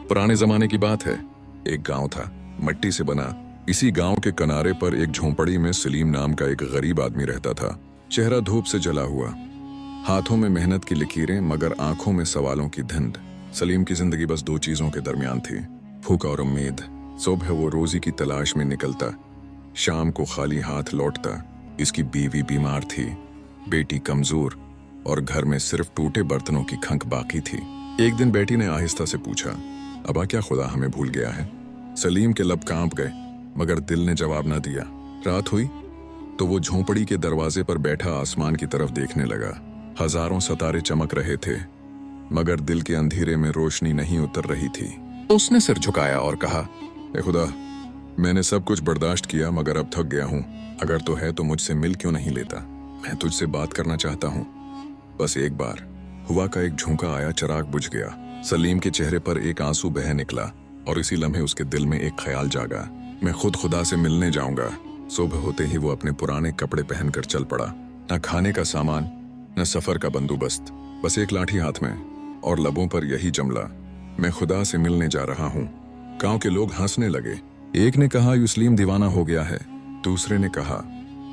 पुराने जमाने की बात है। एक गांव था, मिट्टी से बना। इसी गांव के किनारे पर एक झोंपड़ी में सलीम नाम का एक गरीब आदमी रहता था। चेहरा धूप से जला हुआ, हाथों में मेहनत की लकीरें, मगर आंखों में सवालों की धुंध। सलीम की जिंदगी बस दो चीजों के दरमियान थी, भूख और उम्मीद। सुबह वो रोजी की तलाश में निकलता, शाम को खाली हाथ लौटता। इसकी बीवी बीमार थी, बेटी कमजोर और घर में सिर्फ टूटे बर्तनों की खंक बाकी थी। एक दिन बेटी ने आहिस्ता से पूछा, अबा क्या खुदा हमें भूल गया है? सलीम के लब कांप गए, मगर दिल ने जवाब न दिया। रात हुई तो वो झोंपड़ी के दरवाजे पर बैठा आसमान की तरफ देखने लगा। हजारों सितारे चमक रहे थे, मगर दिल के अंधेरे में रोशनी नहीं उतर रही थी। उसने सिर झुकाया और कहा, ए खुदा, मैंने सब कुछ बर्दाश्त किया, मगर अब थक गया हूं। अगर तो है तो मुझसे मिल क्यों नहीं लेता? मैं तुझसे बात करना चाहता हूं, बस एक बार। हुआ का एक झोंका आया, चिराग बुझ गया। सलीम के चेहरे पर एक आंसू बह निकला और इसी लम्हे उसके दिल में एक ख्याल जागा, मैं खुद खुदा से मिलने जाऊंगा। सुबह होते ही वो अपने पुराने कपड़े पहनकर चल पड़ा। न खाने का सामान, न सफर का बंदोबस्त, बस एक लाठी हाथ में और लबों पर यही जमला, मैं खुदा से मिलने जा रहा हूँ। गांव के लोग हंसने लगे। एक ने कहा, सलीम दीवाना हो गया है। दूसरे ने कहा,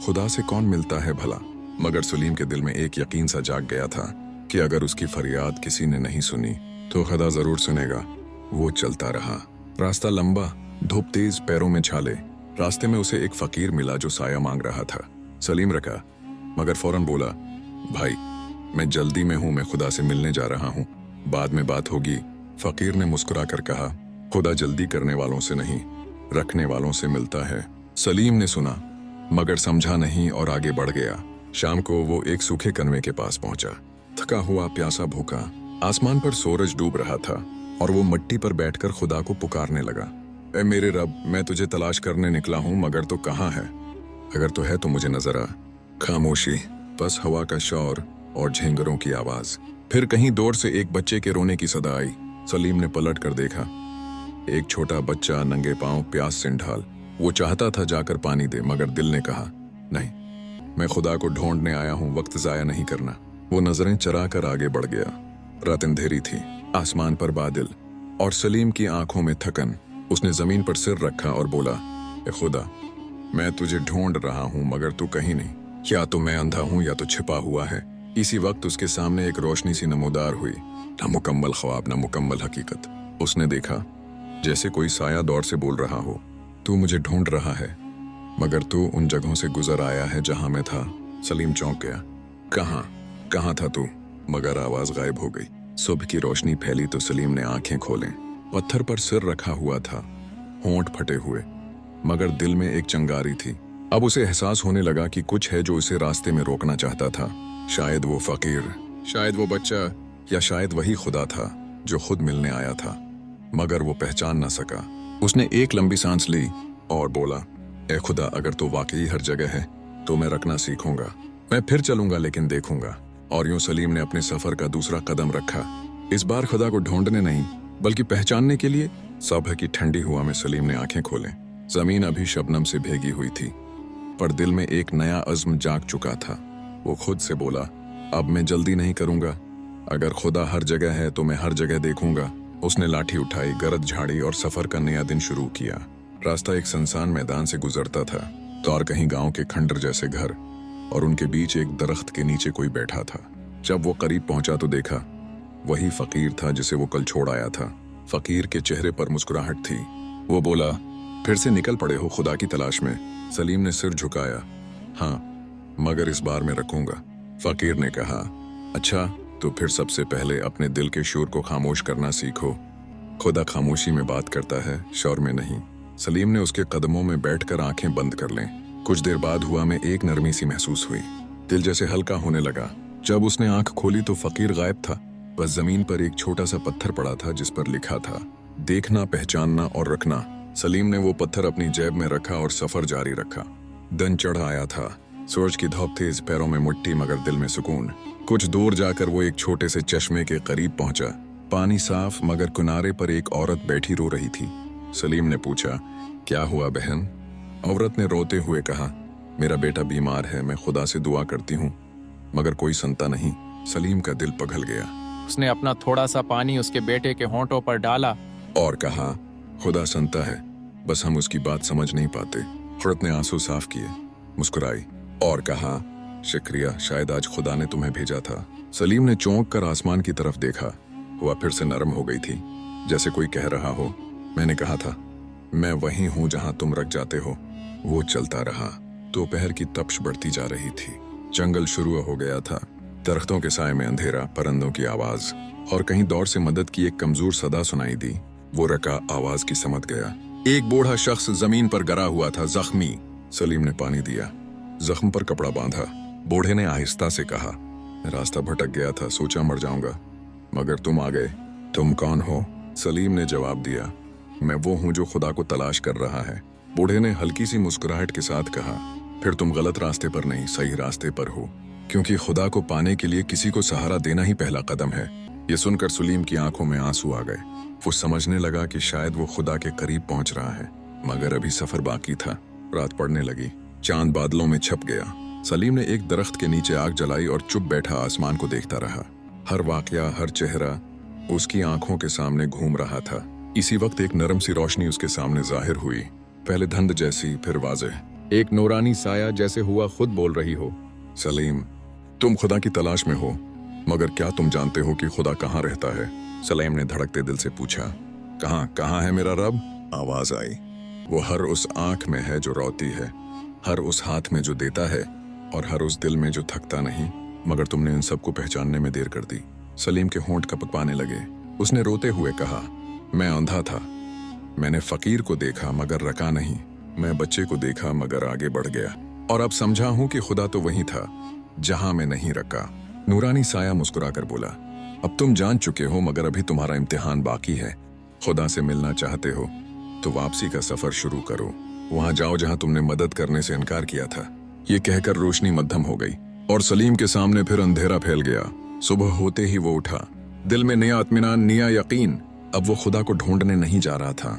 खुदा से कौन मिलता है भला? मगर सलीम के दिल में एक यकीन सा जाग गया था कि अगर उसकी फरियाद किसी ने नहीं सुनी तो खुदा जरूर सुनेगा। वो चलता रहा। रास्ता लंबा, धूप तेज, पैरों में छाले। रास्ते में उसे एक फकीर मिला जो साया मांग रहा था। सलीम रुका, मगर फौरन बोला, भाई, मैं जल्दी में हूं, मैं खुदा से मिलने जा रहा हूं, बाद में बात होगी। फकीर ने मुस्कुराकर कहा, खुदा जल्दी करने वालों से नहीं, रखने वालों से मिलता है। सलीम ने सुना, मगर समझा नहीं और आगे बढ़ गया। शाम को वो एक सूखे कनवे के पास पहुंचा। थका हुआ, प्यासा, भूखा। आसमान पर सूरज डूब रहा था और वो मिट्टी पर बैठकर खुदा को पुकारने लगा, ए मेरे रब, मैं तुझे तलाश करने निकला हूं, मगर तो कहाँ है? अगर तो है तो मुझे नजर आ। खामोशी, बस हवा का शोर और झिंगरों की आवाज। फिर कहीं दूर से एक बच्चे के रोने की सदा आई। सलीम ने पलट कर देखा। एक छोटा बच्चा नंगे पांव, प्यास से ढाल। वो चाहता था जाकर पानी दे, मगर दिल ने कहा, नहीं, मैं खुदा को ढूंढने आया हूं, वक्त जाया नहीं करना। वो नजरें चरा कर आगे बढ़ गया। रात अंधेरी थी, आसमान पर बादल और सलीम की आंखों में थकन। उसने जमीन पर सिर रखा और बोला, ए खुदा, मैं तुझे ढूंढ रहा हूं, मगर तू कहीं नहीं। या तो मैं अंधा हूं या तो छिपा हुआ है। इसी वक्त उसके सामने एक रोशनी सी नमूदार हुई। न मुकम्मल ख्वाब, न मुकम्मल हकीकत। उसने देखा जैसे कोई साया दौर से बोल रहा हो, तू मुझे ढूंढ रहा है, मगर तू उन जगहों से गुजर आया है जहां मैं था। सलीम चौंक गया। कहां था तू? मगर आवाज गायब हो गई। सुबह की रोशनी फैली तो सलीम ने आंखें खोलें। पत्थर पर सिर रखा हुआ था, होंठ फटे हुए, मगर दिल में एक चिंगारी थी। अब उसे एहसास होने लगा कि कुछ है जो उसे रास्ते में रोकना चाहता था। शायद वो फकीर, शायद वो बच्चा, या शायद वही खुदा था जो खुद मिलने आया था, मगर वो पहचान न सका। उसने एक लंबी सांस ली और बोला, ए खुदा, अगर तो वाकई हर जगह है तो मैं रखना सीखूंगा। मैं फिर चलूंगा, लेकिन देखूंगा। और यूं सलीम ने अपने सफर का दूसरा कदम रखा। इस बार खुदा को ढूंढने नहीं, बल्कि पहचानने के लिए। सुबह की ठंडी हवा में सलीम ने आंखें खोले। जमीन अभी शबनम से भीगी हुई थी, पर दिल में एक नया अज़्म जाग चुका था। वो खुद से बोला, अब मैं जल्दी नहीं करूंगा। अगर खुदा हर जगह है तो मैं हर जगह देखूंगा। उसने लाठी उठाई, गरज झाड़ी और सफर का नया दिन शुरू किया। रास्ता एक सुनसान मैदान से गुजरता था, तो और कहीं गांव के खंडर जैसे घर, और उनके बीच एक दरख्त के नीचे कोई बैठा था। जब वो करीब पहुंचा तो देखा वही फकीर था जिसे वो कल छोड़ आया था। फकीर के चेहरे पर मुस्कुराहट थी। वो बोला, फिर से निकल पड़े हो खुदा की तलाश में? सलीम ने सिर झुकाया, हाँ, मगर इस बार मैं रखूंगा। फकीर ने कहा, अच्छा, तो फिर सबसे पहले अपने दिल के शोर को खामोश करना सीखो। खुदा खामोशी में बात करता है, शोर में नहीं। सलीम ने उसके कदमों में बैठकर आंखें बंद कर लें। कुछ देर बाद हुआ में एक नरमी सी महसूस हुई। दिल जैसे हल्का होने लगा। जब उसने आंख खोली तो फकीर गायब था। बस जमीन पर एक छोटा सा पत्थर पड़ा था जिस पर लिखा था, देखना, पहचानना और रखना। सलीम ने वो पत्थर अपनी जेब में रखा और सफर जारी रखा। दिन चढ़ आया था। सूरज की धूप तेज, पैरों में मिट्टी, मगर दिल में सुकून। कुछ दूर जाकर वो एक छोटे से चश्मे के करीब पहुंचा। पानी साफ, मगर किनारे पर एक औरत बैठी रो रही थी। सलीम ने पूछा, क्या हुआ बहन? औरत ने रोते हुए कहा, मेरा बेटा बीमार है, मैं खुदा से दुआ करती हूँ, मगर कोई सुनता नहीं। सलीम का दिल पिघल गया। उसने अपना थोड़ा सा पानी उसके बेटे के होंठों पर डाला और कहा, खुदा सुनता है, बस हम उसकी बात समझ नहीं पाते। औरत ने आंसू साफ किए, मुस्कुराई और कहा, शुक्रिया, शायद आज खुदा ने तुम्हें भेजा था। सलीम ने चौंक कर आसमान की तरफ देखा। हवा फिर से नरम हो गई थी, जैसे कोई कह रहा हो, मैंने कहा था, मैं वहीं हूं जहां तुम रख जाते हो। वो चलता रहा। दोपहर की तपश बढ़ती जा रही थी। जंगल शुरू हो गया था। दरख्तों के साए में अंधेरा, परिंदों की आवाज और कहीं दौर से मदद की एक कमजोर सदा सुनाई दी। वो रका आवाज की समझ गया। एक बूढ़ा शख्स जमीन पर गिरा हुआ था, जख्मी। सलीम ने पानी दिया, जख्म पर कपड़ा बांधा। बूढ़े ने आहिस्ता से कहा, रास्ता भटक गया था, सोचा मर जाऊंगा, मगर तुम आ गए। तुम कौन हो? सलीम ने जवाब दिया, मैं वो हूं जो खुदा को तलाश कर रहा है। बूढ़े ने हल्की सी मुस्कुराहट के साथ कहा, फिर तुम गलत रास्ते पर नहीं, सही रास्ते पर हो, क्योंकि खुदा को पाने के लिए किसी को सहारा देना ही पहला कदम है। ये सुनकर सलीम की आंखों में आंसू आ गए। वो समझने लगा कि शायद वो खुदा के करीब पहुंच रहा है, मगर अभी सफर बाकी था। रात पड़ने लगी, चांद बादलों में छप गया। सलीम ने एक दरख्त के नीचे आग जलाई और चुप बैठा आसमान को देखता रहा। हर वाकया, हर चेहरा उसकी आंखों के सामने घूम रहा था। इसी वक्त एक नरम सी रोशनी उसके सामने जाहिर हुई, पहले धुंध जैसी, फिर वाज़ेह। एक नूरानी साया, जैसे हुआ खुद बोल रही हो, सलीम, तुम खुदा की तलाश में हो, मगर क्या तुम जानते हो कि खुदा कहाँ रहता है? सलीम ने धड़कते दिल से पूछा, कहाँ है मेरा रब? आवाज आई, वो हर उस आंख में है जो रोती है, हर उस हाथ में जो देता है, और हर उस दिल में जो थकता नहीं। मगर तुमने इन सबको पहचानने में देर कर दी। सलीम के होंठ कपकपाने लगे। उसने रोते हुए कहा, मैं अंधा था, मैंने फकीर को देखा मगर रका नहीं, मैं बच्चे को देखा मगर आगे बढ़ गया, और अब समझा हूं कि खुदा तो वही था जहां मैं नहीं रखा। नूरानी साया मुस्कुराकर बोला, अब तुम जान चुके हो, मगर अभी तुम्हारा इम्तिहान बाकी है। खुदा से मिलना चाहते हो तो वापसी का सफर शुरू करो। वहां जाओ जहां तुमने मदद करने से इनकार किया था। ये कहकर रोशनी मध्यम हो गई और सलीम के सामने फिर अंधेरा फैल गया। सुबह होते ही वो उठा, दिल में नया इत्मीनान, नया यकीन। अब वो खुदा को ढूंढने नहीं जा रहा था,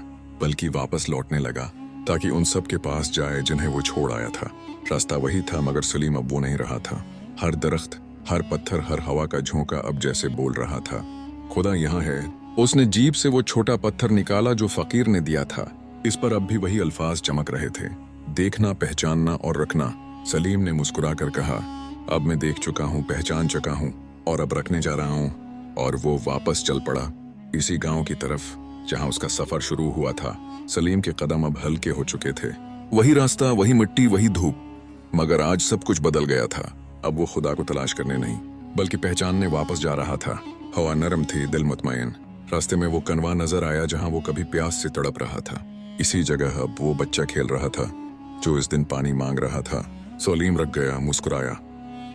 बल्कि वापस लौटने लगा, ताकि उन सब के पास जाए जिन्हें वो छोड़ आया था। रास्ता वही था, मगर सलीम अब वो नहीं रहा था। हर दरख्त, हर पत्थर, हर हवा का झोंका अब जैसे बोल रहा था, खुदा यहाँ है। उसने जीप से वो छोटा पत्थर निकाला जो फकीर ने दिया था। इस पर अब भी वही अल्फाज चमक रहे थे, देखना, पहचानना और रखना। सलीम ने मुस्कुराकर कहा, अब मैं देख चुका हूँ, पहचान चुका हूँ, और अब रखने जा रहा हूँ। और वो वापस चल पड़ा, इसी गांव की तरफ जहां उसका सफर शुरू हुआ था। सलीम के कदम अब हल्के हो चुके थे। वही रास्ता, वही मिट्टी, वही धूप, मगर आज सब कुछ बदल गया था। अब वो खुदा को तलाश करने नहीं, बल्कि पहचानने वापस जा रहा था। हवा नरम थी, दिल मुतमईन। रास्ते में वो कनवा नजर आया जहां वो कभी प्यास से तड़प रहा था। इसी जगह अब वो बच्चा खेल रहा था जो इस दिन पानी मांग रहा था। सलीम रुक गया, मुस्कुराया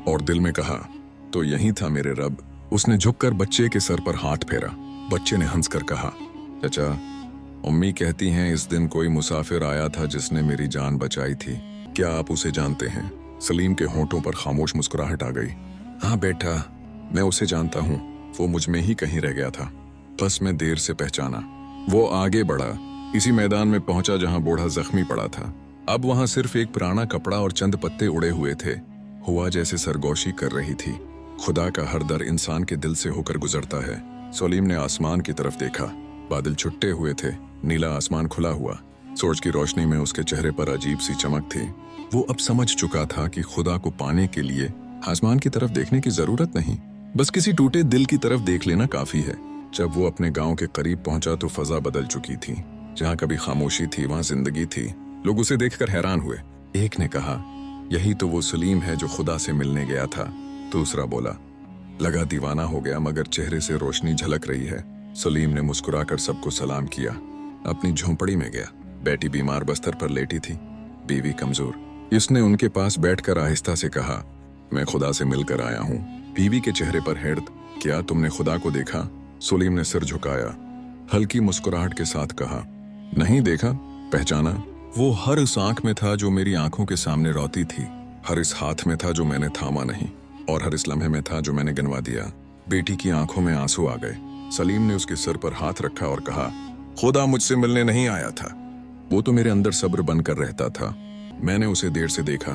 और दिल में कहा, तो यही था मेरे रब। उसने झुककर बच्चे के सर पर हाथ फेरा। बच्चे ने हंसकर कहा, चाचा, अम्मी कहती हैं इस दिन कोई मुसाफिर आया था जिसने मेरी जान बचाई थी। क्या आप उसे जानते हैं? सलीम के होंठों पर खामोश मुस्कुराहट आ गई। हाँ बेटा, मैं उसे जानता हूँ। वो मुझ में ही कहीं रह गया था, बस मैं देर से पहचाना। वो आगे बढ़ा, इसी मैदान में पहुंचा जहां बूढ़ा जख्मी पड़ा था। अब वहां सिर्फ एक पुराना कपड़ा और चंद पत्ते उड़े हुए थे। हुआ जैसे सरगोशी कर रही थी। खुदा का हर दर इंसान के दिल से होकर गुजरता है। सलीम ने आसमान की तरफ देखा। बादल छुट्टे हुए थे, नीला आसमान खुला हुआ। सूरज की रोशनी में उसके चेहरे पर अजीब सी चमक थी। वो अब समझ चुका था कि खुदा को पाने के लिए आसमान की तरफ देखने की जरूरत नहीं, बस किसी टूटे दिल की तरफ देख लेना काफी है। जब वो अपने गांव के करीब पहुंचा तो फजा बदल चुकी थी। जहां कभी खामोशी थी वहां जिंदगी थी। लोग उसे देखकर हैरान हुए। एक ने कहा, यही तो वो सलीम है जो खुदा से मिलने गया था। दूसरा बोला, लगा दीवाना हो गया, मगर चेहरे से रोशनी झलक रही है। सलीम ने मुस्कुराकर सबको सलाम किया। अपनी झोंपड़ी में गया। बेटी बीमार बिस्तर पर लेटी थी, बीवी कमजोर। इसने उनके पास बैठकर आहिस्ता से कहा, मैं खुदा से मिलकर आया हूँ। बीवी के चेहरे पर हैरत, क्या तुमने खुदा को देखा? सलीम ने सिर झुकाया, हल्की मुस्कुराहट के साथ कहा, नहीं देखा, पहचाना। वो हर उस आंख में था जो मेरी आंखों के सामने रोती थी, हर इस हाथ में था जो मैंने थामा नहीं, और हर इस लम्हे में था जो मैंने गिनवा दिया। बेटी की आंखों में आंसू आ गए। सलीम ने उसके सिर पर हाथ रखा और कहा, खुदा मुझसे मिलने नहीं आया था, वो तो मेरे अंदर सब्र बनकर रहता था। मैंने उसे देर से देखा।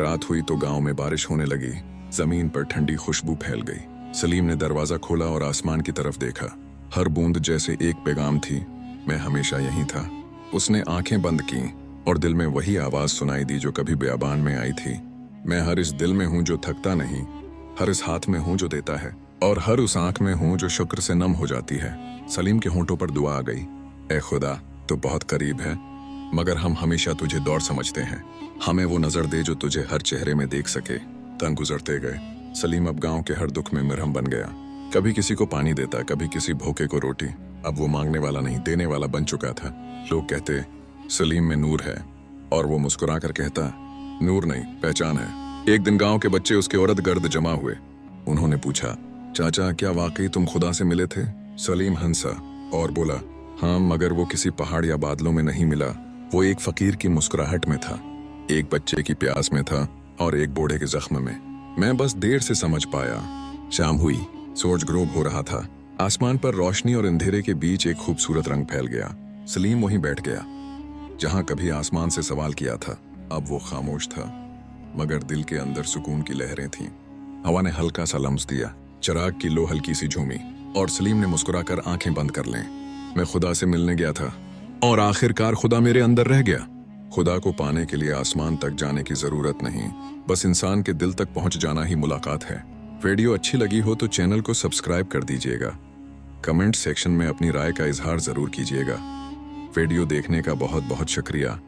रात हुई तो गांव में बारिश होने लगी। जमीन पर ठंडी खुशबू फैल गई। सलीम ने दरवाजा खोला और आसमान की तरफ देखा। हर बूंद जैसे एक पैगाम थी, मैं हमेशा यहीं था। उसने आंखें बंद की और दिल में वही आवाज सुनाई दी जो कभी बेअबान में आई थी। मैं हर इस दिल में हूं जो थकता नहीं, हर इस हाथ में हूं जो देता है, और हर उस आंख में हूं जो शुक्र से नम हो जाती है। सलीम के होंठों पर दुआ आ गई। ए खुदा, तो बहुत करीब है, मगर हम हमेशा तुझे दौर समझते हैं। हमें वो नजर दे जो तुझे हर चेहरे में देख सके। तंग गुजरते गए। सलीम अब गांव के हर दुख में मरहम बन गया। कभी किसी को पानी देता, कभी किसी भूखे को रोटी। अब वो मांगने वाला नहीं, देने वाला बन चुका था। लोग कहते सलीम में नूर है, और वो मुस्कुरा कर कहता नूर नहीं, पहचान है। एक दिन गांव के बच्चे उसके औरत गर्द जमा हुए। उन्होंने पूछा, चाचा क्या वाकई तुम खुदा से मिले थे? सलीम हंसा और बोला, हाँ, मगर वो किसी पहाड़ या बादलों में नहीं मिला। वो एक फकीर की मुस्कुराहट में था, एक बच्चे की प्यास में था, और एक बूढ़े के जख्म में। मैं बस देर से समझ पाया। शाम हुई, सूरज ग्रोब हो रहा था। आसमान पर रोशनी और अंधेरे के बीच एक खूबसूरत रंग फैल गया। सलीम वहीं बैठ गया जहां कभी आसमान से सवाल किया था। अब वो खामोश था, मगर दिल के अंदर सुकून की लहरें थीं। हवा ने हल्का सा लम्स दिया, चिराग की लो हल्की सी झूमी, और सलीम ने मुस्कुराकर आंखें बंद कर लें। मैं खुदा से मिलने गया था, और आखिरकार खुदा मेरे अंदर रह गया। खुदा को पाने के लिए आसमान तक जाने की जरूरत नहीं, बस इंसान के दिल तक पहुंच जाना ही मुलाकात है। वीडियो अच्छी लगी हो तो चैनल को सब्सक्राइब कर दीजिएगा। कमेंट सेक्शन में अपनी राय का इजहार जरूर कीजिएगा। वीडियो देखने का बहुत बहुत शुक्रिया।